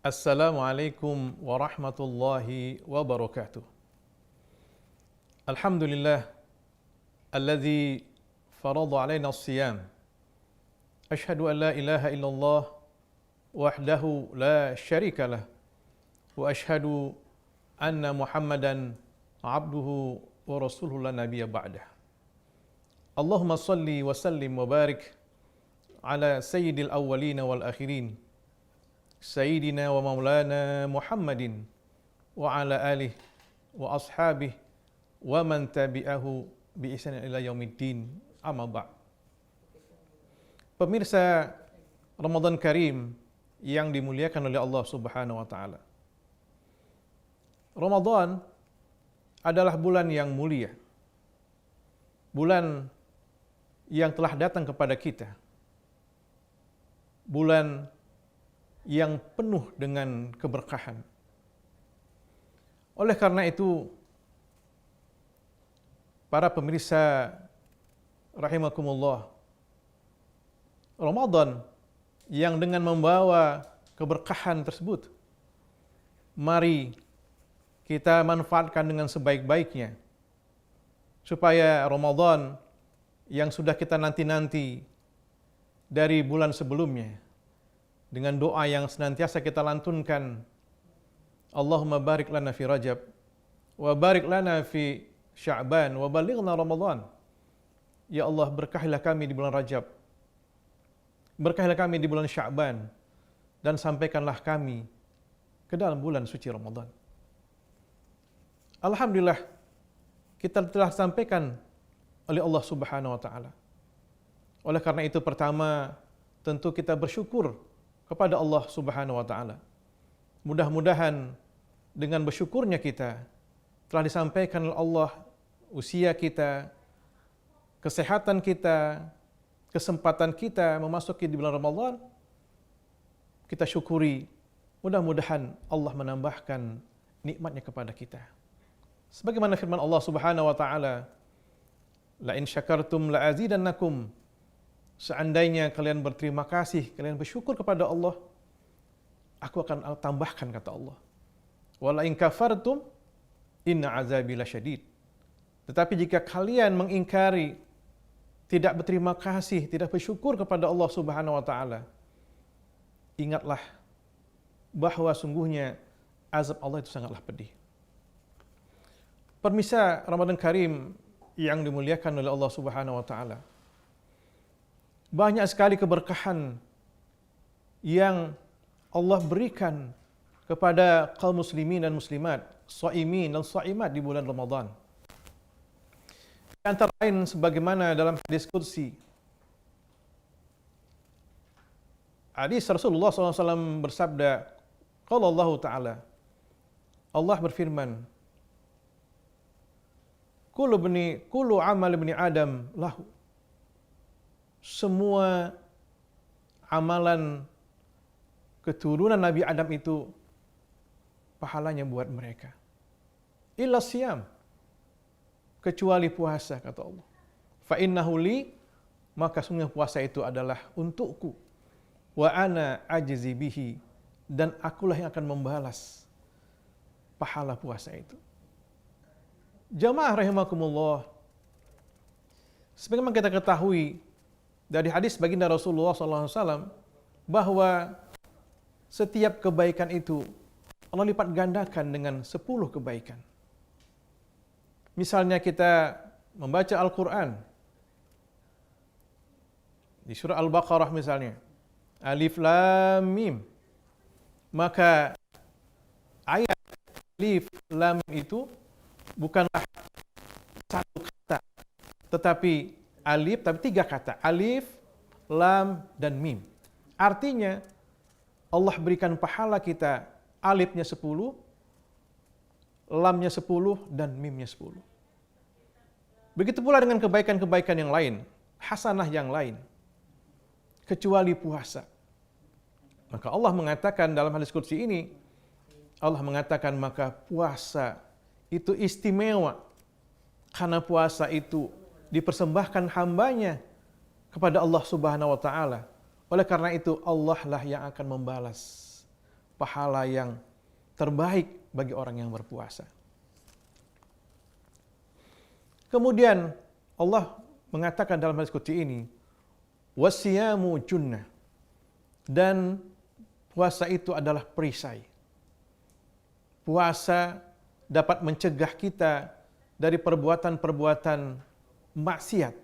Assalamualaikum warahmatullahi wabarakatuh. Alhamdulillah alladzi farada alaina as-siyam. Ashhadu an la ilaha illallah wahdahu la syarika lah wa ashhadu anna Muhammadan abduhu wa rasuluhu la nabiyya ba'dah. Allahumma salli wa sallim wa barik ala sayyidil awwalin wal akhirin. Sayyidina wa maulana Muhammadin wa ala alihi wa ashabihi wa man tabi'ahu bi ihsan ila yaumiddin, amma ba'd. Pemirsa Ramadan Karim yang dimuliakan oleh Allah Subhanahu wa taala. Ramadan adalah bulan yang mulia. Bulan yang telah datang kepada kita. Bulan yang penuh dengan keberkahan. Oleh karena itu, para pemirsa rahimakumullah, Ramadan yang dengan membawa keberkahan tersebut, mari kita manfaatkan dengan sebaik-baiknya, supaya Ramadan yang sudah kita nanti-nanti dari bulan sebelumnya, dengan doa yang senantiasa kita lantunkan, Allahumma barik lana fi Rajab, wa barik lana fi Sya'ban, wa balighna Ramadan. Ya Allah, berkahilah kami di bulan Rajab, berkahilah kami di bulan Sya'ban, dan sampaikanlah kami ke dalam bulan suci Ramadan. Alhamdulillah, kita telah sampaikan oleh Allah Subhanahu wa taala. Oleh karena itu, pertama tentu kita bersyukur kepada Allah Subhanahu wa taala. Mudah-mudahan dengan bersyukurnya kita telah disampaikan oleh Allah usia kita, kesehatan kita, kesempatan kita memasuki di bulan Ramadan. Kita syukuri, mudah-mudahan Allah menambahkan nikmatnya kepada kita. Sebagaimana firman Allah Subhanahu wa taala, la in syakartum la azidannakum. Seandainya kalian berterima kasih, kalian bersyukur kepada Allah, aku akan tambahkan, kata Allah. Wala in kafartum inna azabi lasyadid. Tetapi jika kalian mengingkari, tidak berterima kasih, tidak bersyukur kepada Allah Subhanahu wa taala, ingatlah bahwa sungguhnya azab Allah itu sangatlah pedih. Pemirsa Ramadan Karim yang dimuliakan oleh Allah Subhanahu wa taala, banyak sekali keberkahan yang Allah berikan kepada kaum muslimin dan muslimat, shaimin dan shaimat di bulan Ramadan. Di antara lain sebagaimana dalam hadis qudsi, hadis Rasulullah SAW bersabda, qala Allah Ta'ala, Allah berfirman, kullu amal ibni Adam lahu. Semua amalan keturunan Nabi Adam itu pahalanya buat mereka. Illa siyam, kecuali puasa, kata Allah. Fa innahu li, maka sungguh puasa itu adalah untukku. Wa ana ajzi bihi, dan akulah yang akan membalas pahala puasa itu. Jamaah rahimakumullah, sebagaimana kita ketahui dari hadis baginda Rasulullah SAW bahwa setiap kebaikan itu Allah lipat gandakan dengan 10 kebaikan. Misalnya kita membaca Al-Quran di surah Al-Baqarah misalnya, Alif Lam Mim, maka ayat Alif Lam Mim itu bukanlah satu kata, tetapi alif, tapi 3 kata. Alif, lam, dan mim. Artinya, Allah berikan pahala kita, alifnya 10, lamnya 10, dan mimnya 10. Begitu pula dengan kebaikan-kebaikan yang lain, hasanah yang lain, kecuali puasa. Maka Allah mengatakan dalam hadis qudsi ini, Allah mengatakan maka puasa itu istimewa, karena puasa itu dipersembahkan hambanya kepada Allah Subhanahu wa taala. Oleh karena itu Allah lah yang akan membalas pahala yang terbaik bagi orang yang berpuasa. Kemudian Allah mengatakan dalam hadis qudsi ini, wasiyamu junnah, dan puasa itu adalah perisai. Puasa dapat mencegah kita dari perbuatan-perbuatan maksiat,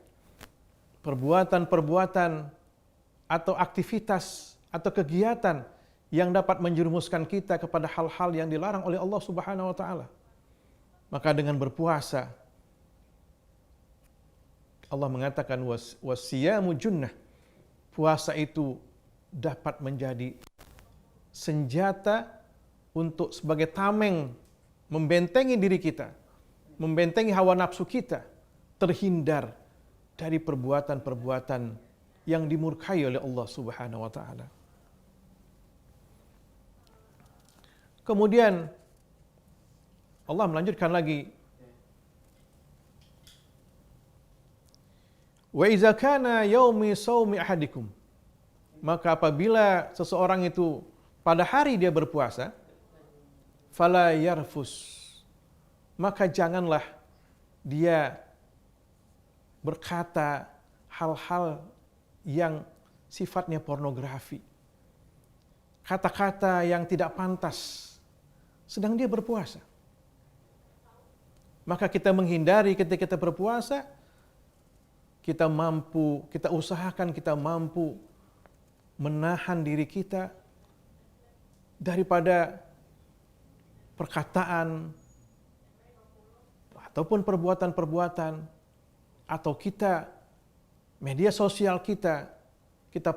perbuatan-perbuatan atau aktivitas atau kegiatan yang dapat menjerumuskan kita kepada hal-hal yang dilarang oleh Allah Subhanahu wa taala. Maka dengan berpuasa, Allah mengatakan wasiyamu junnah, puasa itu dapat menjadi senjata untuk sebagai tameng membentengi diri kita, membentengi hawa nafsu kita terhindar dari perbuatan-perbuatan yang dimurkai oleh Allah Subhanahu wa taala. Kemudian Allah melanjutkan lagi, wa iza kana yaumi shaumi ahadikum, maka apabila seseorang itu pada hari dia berpuasa, fala yarfus, maka janganlah dia berkata hal-hal yang sifatnya pornografi, kata-kata yang tidak pantas sedang dia berpuasa. Maka kita menghindari ketika kita berpuasa, kita usahakan kita mampu menahan diri kita daripada perkataan ataupun perbuatan-perbuatan, atau media sosial kita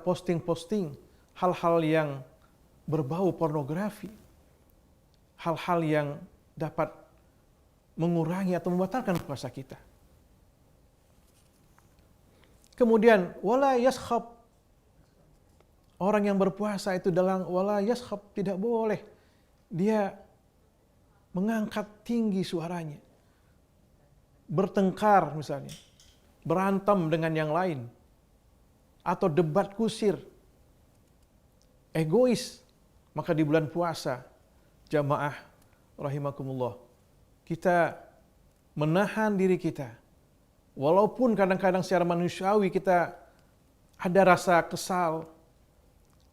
posting hal-hal yang berbau pornografi, hal-hal yang dapat mengurangi atau membatalkan puasa kita. Kemudian wala yaskhab, orang yang berpuasa itu dalam wala yaskhab, tidak boleh dia mengangkat tinggi suaranya, bertengkar misalnya, berantem dengan yang lain, atau debat kusir, egois. Maka di bulan puasa, jamaah rahimakumullah, kita menahan diri kita. Walaupun kadang-kadang secara manusiawi kita ada rasa kesal,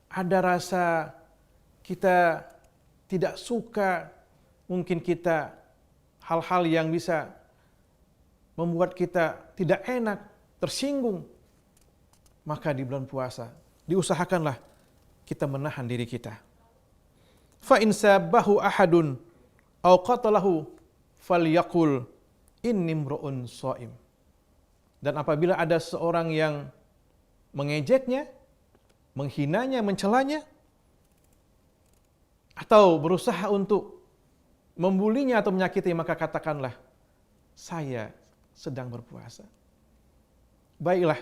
ada rasa kita tidak suka, mungkin kita hal-hal yang bisa membuat kita tidak enak, tersinggung. Maka di bulan puasa diusahakanlah kita menahan diri kita. Fa in sabahu ahadun aw qatalahu falyaqul inni imru'un shaim. Dan apabila ada seorang yang mengejeknya, menghinanya, mencelanya, atau berusaha untuk membulinya atau menyakiti, maka katakanlah, saya sedang berpuasa. Baiklah,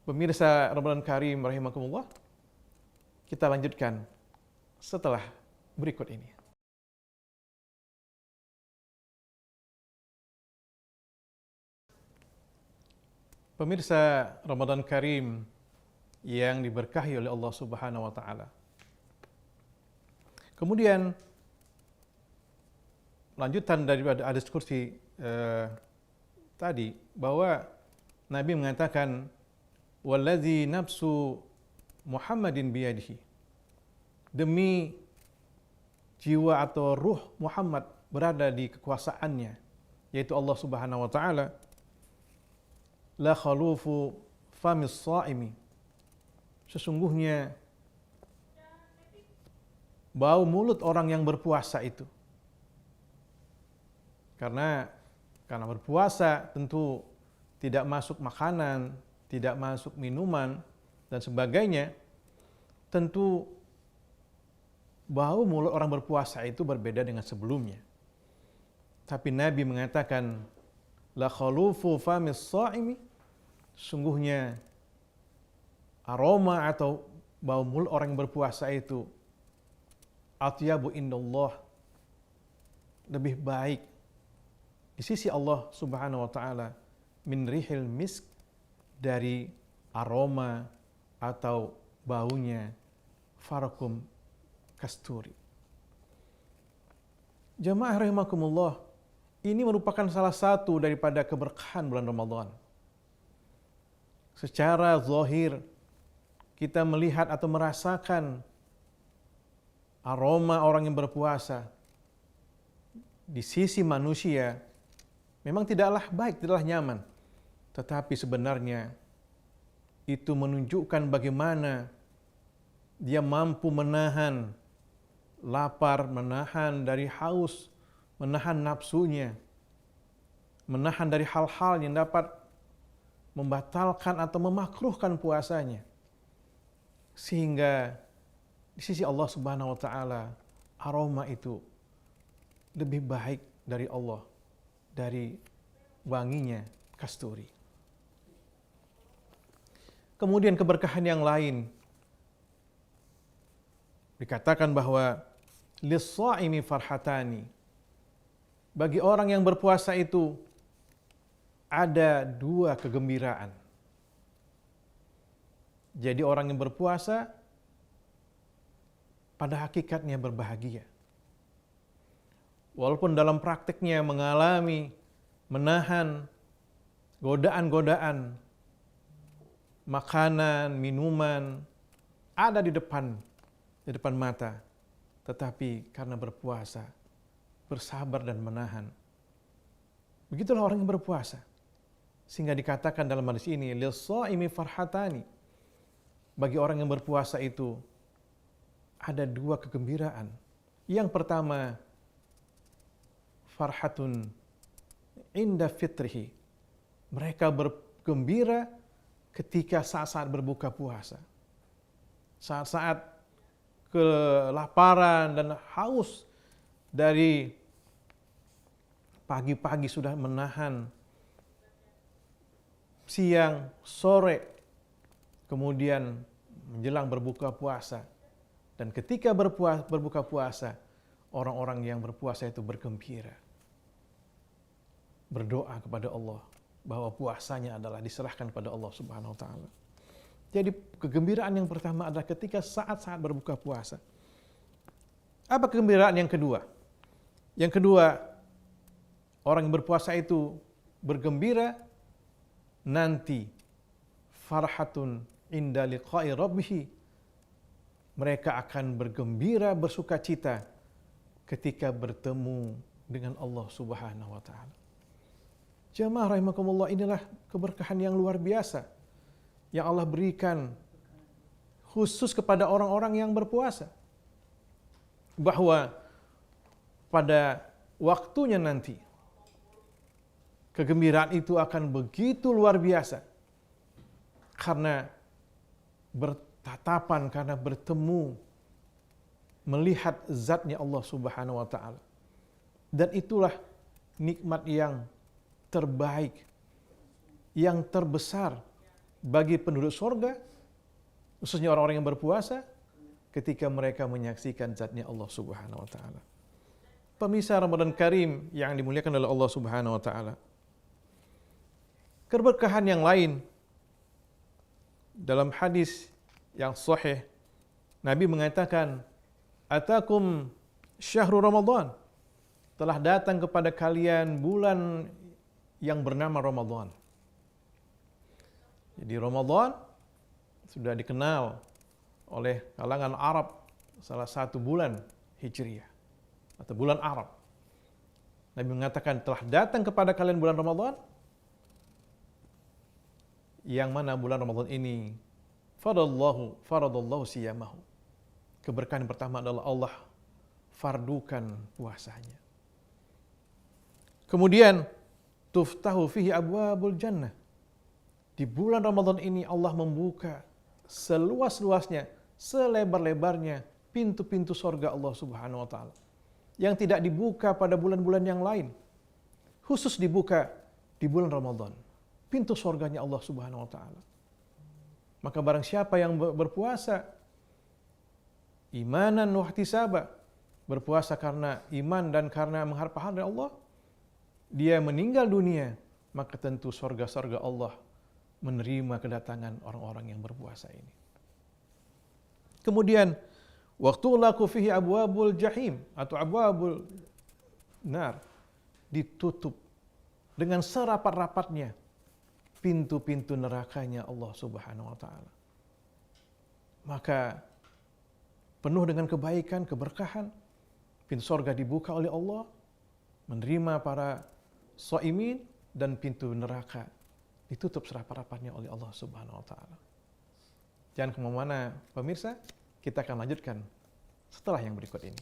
pemirsa Ramadan Karim rahimakumullah, kita lanjutkan setelah berikut ini. Pemirsa Ramadan Karim yang diberkahi oleh Allah Subhanahu wa taala. Kemudian lanjutan daripada hadis qudsi tadi, bahwa Nabi mengatakan wallazi nafsu Muhammadin biyadihi, demi jiwa atau ruh Muhammad berada di kekuasaannya, yaitu Allah Subhanahu wa taala, la khalufu famis shaimi, sesungguhnya bau mulut orang yang berpuasa itu, karena berpuasa tentu tidak masuk makanan, tidak masuk minuman dan sebagainya, tentu bau mulut orang berpuasa itu berbeda dengan sebelumnya. Tapi Nabi mengatakan la khalufu famis shaimi, sungguhnya aroma atau bau mulut orang yang berpuasa itu atyabu indallah, lebih baik di sisi Allah Subhanahu wa taala min rihil misk, dari aroma atau baunya farakum kasturi. Jamaah rahimakumullah, ini merupakan salah satu daripada keberkahan bulan Ramadan. Secara zahir kita melihat atau merasakan aroma orang yang berpuasa di sisi manusia memang tidaklah baik, tidaklah nyaman. Tetapi sebenarnya itu menunjukkan bagaimana dia mampu menahan lapar, menahan dari haus, menahan nafsunya, menahan dari hal-hal yang dapat membatalkan atau memakruhkan puasanya. Sehingga di sisi Allah Subhanahu wa taala aroma itu lebih baik dari Allah, dari wanginya kasturi. Kemudian keberkahan yang lain dikatakan bahwa lis-shaimi farhatani. Bagi orang yang berpuasa itu ada dua kegembiraan. Jadi orang yang berpuasa pada hakikatnya berbahagia. Walaupun dalam praktiknya mengalami, menahan godaan-godaan, makanan, minuman ada di depan mata. Tetapi karena berpuasa, bersabar dan menahan. Begitulah orang yang berpuasa. Sehingga dikatakan dalam hadis ini, lis-shaimi farhatani. Bagi orang yang berpuasa itu ada dua kegembiraan. Yang pertama, farhatun inda fitrihi. Mereka bergembira ketika saat-saat berbuka puasa. Saat-saat kelaparan dan haus dari pagi-pagi sudah menahan, siang, sore, kemudian menjelang berbuka puasa. Dan ketika berbuka puasa, orang-orang yang berpuasa itu bergembira, berdoa kepada Allah bahwa puasanya adalah diserahkan kepada Allah Subhanahu wa taala. Jadi kegembiraan yang pertama adalah ketika saat-saat berbuka puasa. Apa kegembiraan yang kedua? Yang kedua, orang yang berpuasa itu bergembira nanti farhatun inda liqa'i rabbih. Mereka akan bergembira, bersukacita ketika bertemu dengan Allah Subhanahu wa taala. Jamaah rahimakumullah, inilah keberkahan yang luar biasa yang Allah berikan khusus kepada orang-orang yang berpuasa. Bahwa pada waktunya nanti kegembiraan itu akan begitu luar biasa karena bertatapan, karena bertemu, melihat zatnya Allah Subhanahu wa taala. Dan itulah nikmat yang terbaik, yang terbesar bagi penduduk surga, khususnya orang-orang yang berpuasa, ketika mereka menyaksikan zatnya Allah Subhanahu wa taala. Pemirsa Ramadan Karim yang dimuliakan oleh Allah Subhanahu wa taala. Keberkahan yang lain dalam hadis yang sahih, Nabi mengatakan, "Atakum syahrul Ramadan." Telah datang kepada kalian bulan yang bernama Ramadan. Jadi Ramadan sudah dikenal oleh kalangan Arab salah satu bulan Hijriah atau bulan Arab. Nabi mengatakan telah datang kepada kalian bulan Ramadan, yang mana bulan Ramadan ini faradallahu siyamahu. Keberkahan yang pertama adalah Allah fardukan puasanya. Kemudian tuftahu fihi abwabul jannah. Di bulan Ramadan ini Allah membuka seluas-luasnya, selebar-lebarnya pintu-pintu surga Allah Subhanahu wa taala yang tidak dibuka pada bulan-bulan yang lain. Khusus dibuka di bulan Ramadan. Pintu surganya Allah Subhanahu wa taala. Maka barang siapa yang berpuasa imanan wa ihtisaba, berpuasa karena iman dan karena mengharap pahala dari Allah, dia meninggal dunia, maka tentu surga-surga Allah menerima kedatangan orang-orang yang berpuasa ini. Kemudian Wa tughlaqu fihi abwabul jahim atau abwabul nar, ditutup dengan serapat-rapatnya pintu-pintu nerakanya Allah Subhanahu wa taala. Maka penuh dengan kebaikan, keberkahan, pintu surga dibuka oleh Allah, menerima para shaimin, dan pintu neraka ditutup serapat-rapatnya oleh Allah Subhanahu wa taala. Jangan kemana-mana pemirsa, kita akan lanjutkan setelah yang berikut ini.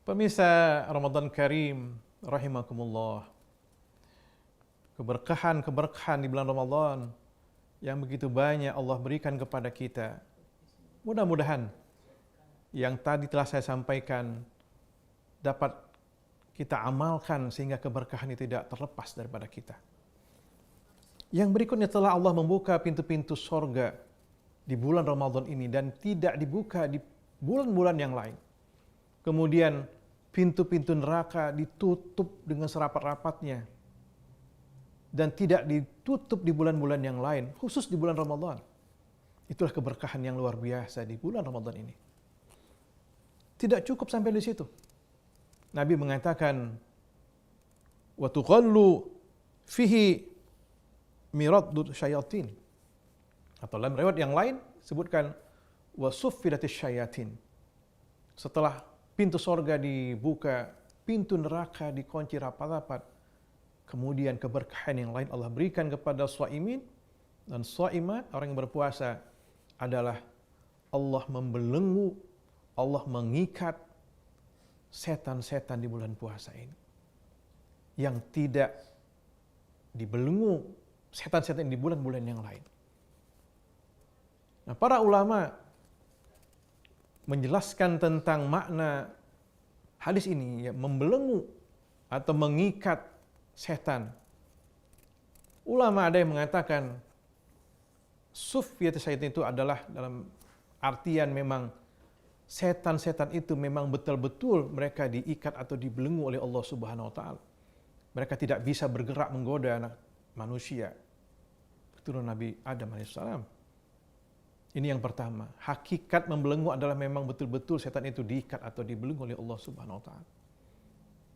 Pemirsa Ramadan Karim rahimakumullah. Keberkahan-keberkahan di bulan Ramadan yang begitu banyak Allah berikan kepada kita. Mudah-mudahan yang tadi telah saya sampaikan dapat kita amalkan sehingga keberkahan itu tidak terlepas daripada kita. Yang berikutnya, telah Allah membuka pintu-pintu sorga di bulan Ramadan ini dan tidak dibuka di bulan-bulan yang lain. Kemudian pintu-pintu neraka ditutup dengan serapat-rapatnya dan tidak ditutup di bulan-bulan yang lain, khusus di bulan Ramadan. Itulah keberkahan yang luar biasa di bulan Ramadan ini. Tidak cukup sampai di situ. Nabi mengatakan, wa tuqallu fihi miraddu syayatin. Atau dalam riwayat yang lain sebutkan wa suffidatis syayatin. Setelah pintu sorga dibuka, pintu neraka dikunci rapat-rapat, kemudian keberkahan yang lain Allah berikan kepada shaimin dan shaimat, orang yang berpuasa, adalah Allah membelenggu, Allah mengikat setan-setan di bulan puasa ini. Yang tidak dibelenggu setan-setan di bulan-bulan yang lain. Nah, para ulama menjelaskan tentang makna hadis ini, ya, membelenggu atau mengikat setan. Ulama ada yang mengatakan sufiyat syaitan itu adalah dalam artian memang setan-setan itu memang betul-betul mereka diikat atau dibelenggu oleh Allah Subhanahu wa taala. Mereka tidak bisa bergerak menggoda anak manusia, keturunan Nabi Adam alaihissalam. Ini yang pertama. Hakikat membelenggu adalah memang betul-betul setan itu diikat atau dibelenggu oleh Allah Subhanahu wa taala,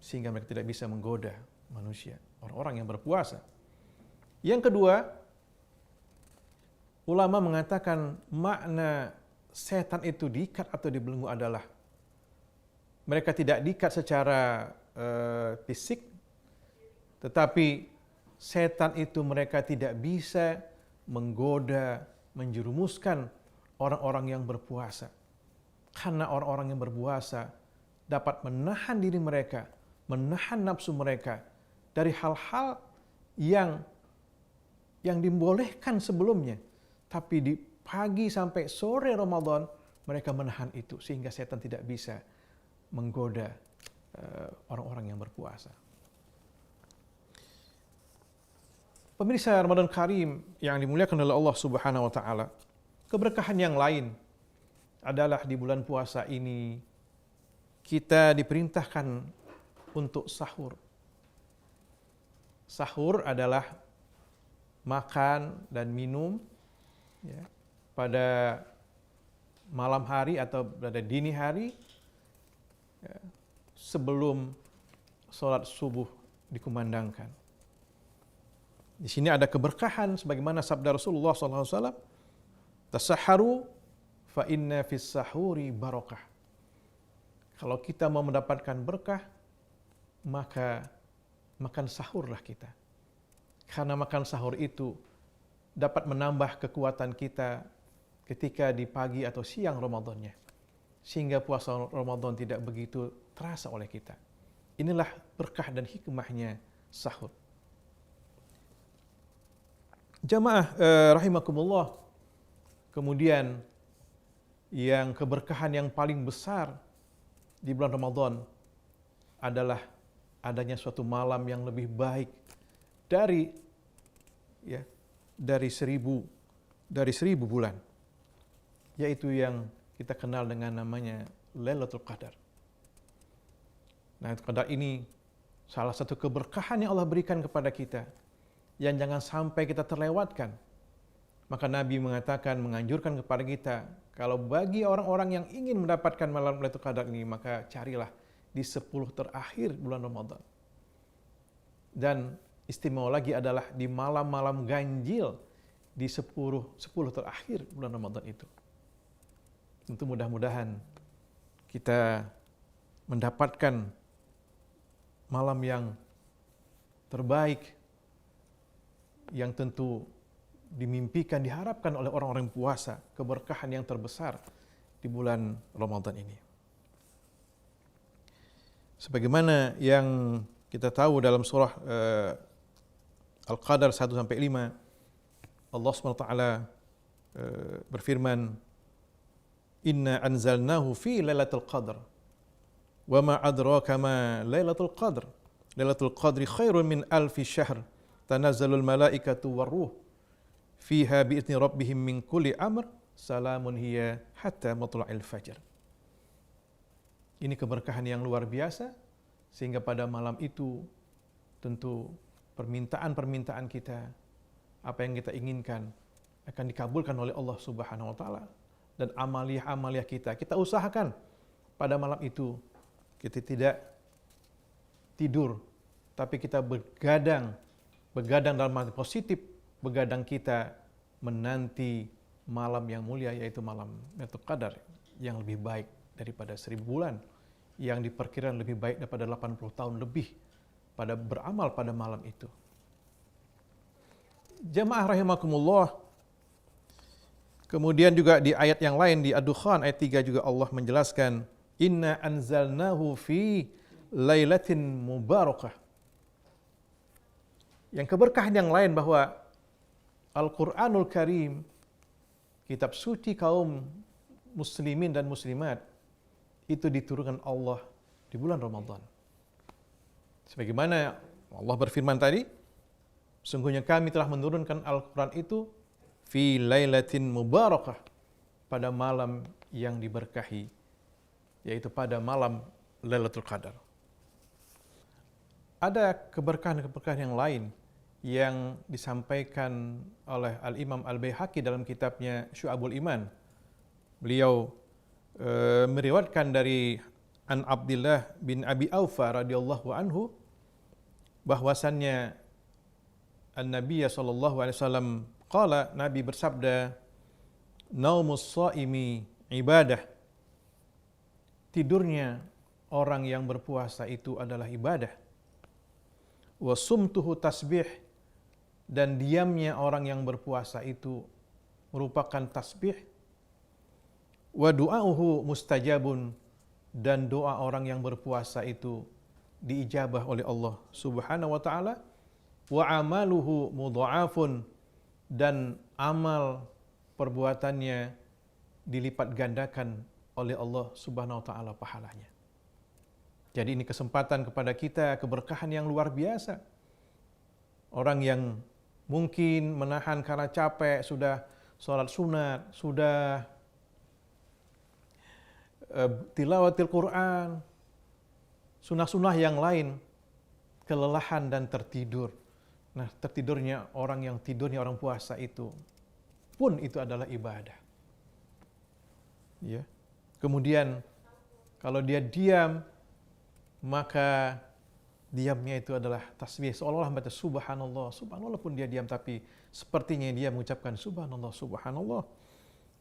sehingga mereka tidak bisa menggoda manusia, orang-orang yang berpuasa. Yang kedua, ulama mengatakan makna setan itu diikat atau dibelenggu adalah mereka tidak diikat secara fisik, tetapi setan itu mereka tidak bisa menggoda, menjerumuskan orang-orang yang berpuasa. Karena orang-orang yang berpuasa dapat menahan diri mereka, menahan nafsu mereka dari hal-hal yang dibolehkan sebelumnya. Tapi di pagi sampai sore Ramadan mereka menahan itu sehingga setan tidak bisa menggoda orang-orang yang berpuasa. Pemirsa Ramadan Karim yang dimuliakan oleh Allah Subhanahu wa taala, keberkahan yang lain adalah di bulan puasa ini kita diperintahkan untuk sahur. Sahur adalah makan dan minum, ya, pada malam hari atau pada dini hari, ya, sebelum sholat subuh dikumandangkan. Di sini ada keberkahan sebagaimana sabda Rasulullah SAW, tasaharu fa inna fis sahuri barakah. Kalau kita mau mendapatkan berkah, maka makan sahurlah kita. Karena makan sahur itu dapat menambah kekuatan kita ketika di pagi atau siang Ramadannya, sehingga puasa Ramadan tidak begitu terasa oleh kita. Inilah berkah dan hikmahnya sahur. Jamaah rahimakumullah, kemudian yang keberkahan yang paling besar di bulan Ramadan adalah adanya suatu malam yang lebih baik dari seribu bulan, yaitu yang kita kenal dengan namanya Lailatul Qadar. Nah, Qadar ini salah satu keberkahan yang Allah berikan kepada kita, yang jangan sampai kita terlewatkan. Maka Nabi mengatakan, menganjurkan kepada kita, kalau bagi orang-orang yang ingin mendapatkan malam Lailatul Qadar ini, maka carilah di 10 terakhir bulan Ramadan. Dan istimewa lagi adalah di malam-malam ganjil di 10 terakhir bulan Ramadan itu. Tentu mudah-mudahan kita mendapatkan malam yang terbaik, yang tentu dimimpikan, diharapkan oleh orang-orang puasa, keberkahan yang terbesar di bulan Ramadan ini. Sebagaimana yang kita tahu dalam surah Al-Qadar 1-5, Allah SWT berfirman, Inna anzalnahu fi lailatul qadr, wa ma adraka ma lailatul qadr, lailatul qadri khairun min alfi syahr, tanazzalul malaikatu warruh, fiha bi'izni rabbihim min kulli amr, salamun hiya hatta matla'il fajr. Ini keberkahan yang luar biasa, sehingga pada malam itu tentu permintaan-permintaan kita, apa yang kita inginkan akan dikabulkan oleh Allah Subhanahu wa taala. Dan amaliyah-amaliyah kita usahakan pada malam itu kita tidak tidur, tapi kita begadang dalam arti positif, begadang kita menanti malam yang mulia, yaitu malam Lailatul Qadar yang lebih baik daripada 1000 bulan, yang diperkirakan lebih baik daripada 80 tahun lebih pada beramal pada malam itu. Jamaah rahimakumullah, kemudian juga di ayat yang lain, di Ad-Dukhan ayat 3 juga Allah menjelaskan, Inna anzalnahu fi lailatin mubarakah. Yang keberkahan yang lain bahwa Al-Quranul Karim, kitab suci kaum muslimin dan muslimat, itu diturunkan Allah di bulan Ramadan. Sebagaimana Allah berfirman tadi, sungguhnya kami telah menurunkan Al-Quran itu fi lailatin mubarakah, pada malam yang diberkahi, yaitu pada malam Lailatul Qadar. Ada keberkahan-keberkahan yang lain yang disampaikan oleh Al-Imam Al-Baihaqi dalam kitabnya Syu'abul Iman. Beliau meriwayatkan dari An Abdillah bin Abi Aufa radhiyallahu anhu bahwasannya An-Nabiy sallallahu alaihi wasallam qala, Nabi bersabda, naumus shaimi ibadah. Tidurnya orang yang berpuasa itu adalah ibadah. Wa sumtuhu tasbih, dan diamnya orang yang berpuasa itu merupakan tasbih. Wa du'auhu mustajabun, dan doa orang yang berpuasa itu diijabah oleh Allah Subhanahu wa taala. Wa amaluhu mudha'afun, dan amal perbuatannya dilipat gandakan oleh Allah Subhanahu wa taala pahalanya. Jadi ini kesempatan kepada kita, keberkahan yang luar biasa. Orang yang mungkin menahan karena capek, sudah sholat sunat, sudah tilawatil Quran, sunnah-sunnah yang lain, kelelahan dan tertidur. Nah, tertidurnya orang yang tidurnya orang puasa itu pun itu adalah ibadah. Ya. Kemudian kalau dia diam, maka diamnya itu adalah tasbih, seolah-olah membaca subhanallah, subhanallah pun dia diam, tapi sepertinya dia mengucapkan subhanallah, subhanallah.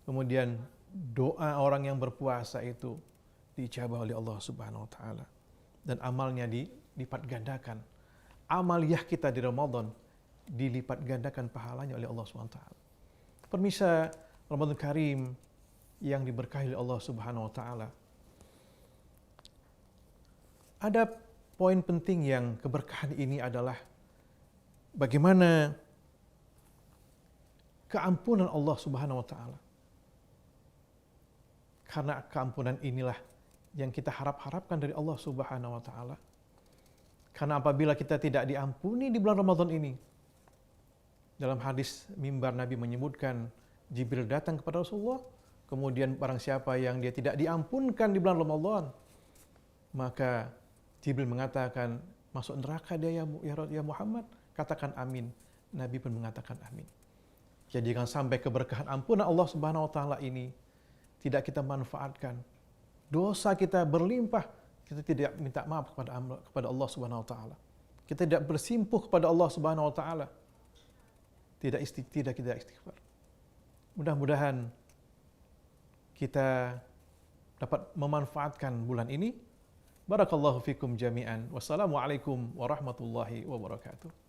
Kemudian doa orang yang berpuasa itu diijabah oleh Allah Subhanahu wa taala, dan amalnya dilipat gandakan. Amaliyah kita di Ramadan dilipat gandakan pahalanya oleh Allah Subhanahu wa taala. Pemirsa Ramadan Karim yang diberkahi oleh Allah Subhanahu wa taala, ada poin penting yang keberkahan ini adalah bagaimana keampunan Allah Subhanahu wa taala. Karena keampunan inilah yang kita harapkan dari Allah Subhanahu wa taala. Karena apabila kita tidak diampuni di bulan Ramadan ini, dalam hadis mimbar Nabi menyebutkan Jibril datang kepada Rasulullah, kemudian barang siapa yang dia tidak diampunkan di bulan Ramadan, maka Jibril mengatakan, masuk neraka dia ya Muhammad, katakan amin. Nabi pun mengatakan amin. Jadi jangan sampai keberkahan ampunan Allah Subhanahu wa taala ini tidak kita manfaatkan. Dosa kita berlimpah, kita tidak minta maaf kepada Allah Subhanahu wa taala. Kita tidak bersimpuh kepada Allah Subhanahu wa taala. Tidak istighfar. Mudah-mudahan kita dapat memanfaatkan bulan ini. Barakallahu fikum jami'an. Wassalamualaikum warahmatullahi wabarakatuh.